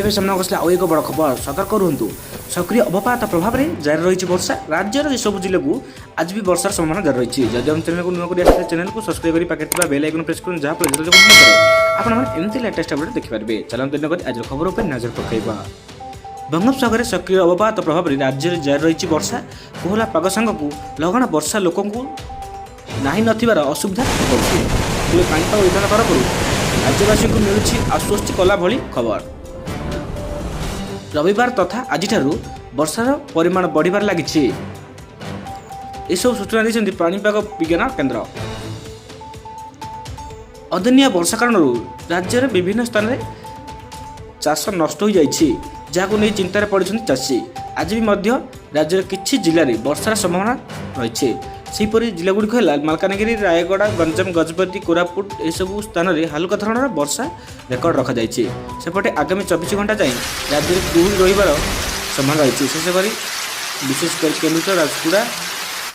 ଏବେ ସାମ୍ନାକୁ ଆସିଲା ଆଉ ଏକ ବଡ଼ ଖବର। ସତର୍କ ରୁହନ୍ତୁ, ସକ୍ରିୟ ଅବପାତ ପ୍ରଭାବରେ ଜାରି ରହିଛି ବର୍ଷା। ରାଜ୍ୟର ଏସବୁ ଜିଲ୍ଲାକୁ ଆଜି ବି ବର୍ଷାର ସମ୍ଭାବନା ଜାରି ରହିଛି। ଯଦି ଆମ ଚ୍ୟାନେଲକୁ ନୂଆ କରି ଆସିଲେ ଚ୍ୟାନେଲକୁ ସବସ୍କ୍ରାଇବ କରି ପାଖରେ ଥିବା ବେଲ୍ ଆଇକନ୍ ପ୍ରେସ୍ କରନ୍ତୁ, ଯାହାଫଳରେ ଯେତେବେଳେ ଆପଣମାନେ ଏମିତି ଲେଟେଷ୍ଟ ଅପଡେଟ୍ ଦେଖିପାରିବେ। ଚାଲନ୍ତୁ ଦିନ କରି ଆଜିର ଖବର ଉପରେ ନଜର ପକାଇବା। ବଙ୍ଗୋପସାଗରରେ ସକ୍ରିୟ ଅବପାତ ପ୍ରଭାବରେ ରାଜ୍ୟରେ ଜାରି ରହିଛି ବର୍ଷା। କୋହଲା ପାଗ ସାଙ୍ଗକୁ ଲଗାଣ ବର୍ଷା ଲୋକଙ୍କୁ ନାହିଁ ନଥିବାର ଅସୁବିଧା କରୁଛି। ତେବେ ପାଣିପାଗ ବିଭାଗ ତରଫରୁ ରାଜ୍ୟବାସୀଙ୍କୁ ମିଳୁଛି ଆଶ୍ୱସ୍ତି କଲା ଭଳି ଖବର। ରବିବାର ତଥା ଆଜିଠାରୁ ବର୍ଷାର ପରିମାଣ ବଢ଼ିବାରେ ଲାଗିଛି। ଏସବୁ ସୂଚନା ଦେଇଛନ୍ତି ପାଣିପାଗ ବିଜ୍ଞାନ କେନ୍ଦ୍ର। ଅଦିନିଆ ବର୍ଷା କାରଣରୁ ରାଜ୍ୟର ବିଭିନ୍ନ ସ୍ଥାନରେ ଚାଷ ନଷ୍ଟ ହୋଇଯାଇଛି, ଯାହାକୁ ନେଇ ଚିନ୍ତାରେ ପଡ଼ିଛନ୍ତି ଚାଷୀ। ଆଜି ବି ମଧ୍ୟ ରାଜ୍ୟର କିଛି ଜିଲ୍ଲାରେ ବର୍ଷାର ସମ୍ଭାବନା ରହିଛି। ସେହିପରି ଜିଲ୍ଲାଗୁଡ଼ିକ ହେଲା ମାଲକାନଗିରି, ରାୟଗଡ଼ା, ଗଞ୍ଜାମ, ଗଜପତି, କୋରାପୁଟ। ଏସବୁ ସ୍ଥାନରେ ହାଲୁକା ଧରଣର ବର୍ଷା ରେକର୍ଡ ରଖାଯାଇଛି। ସେପଟେ ଆଗାମୀ 24 ଘଣ୍ଟା ଯାଏଁ ରାଜ୍ୟରେ କୁହୁଡ଼ି ରହିବାର ସମ୍ଭାବନା ରହିଛି। ବିଶେଷ କରି କେନ୍ଦୁଝର, ରାଜଗୁଡ଼ା,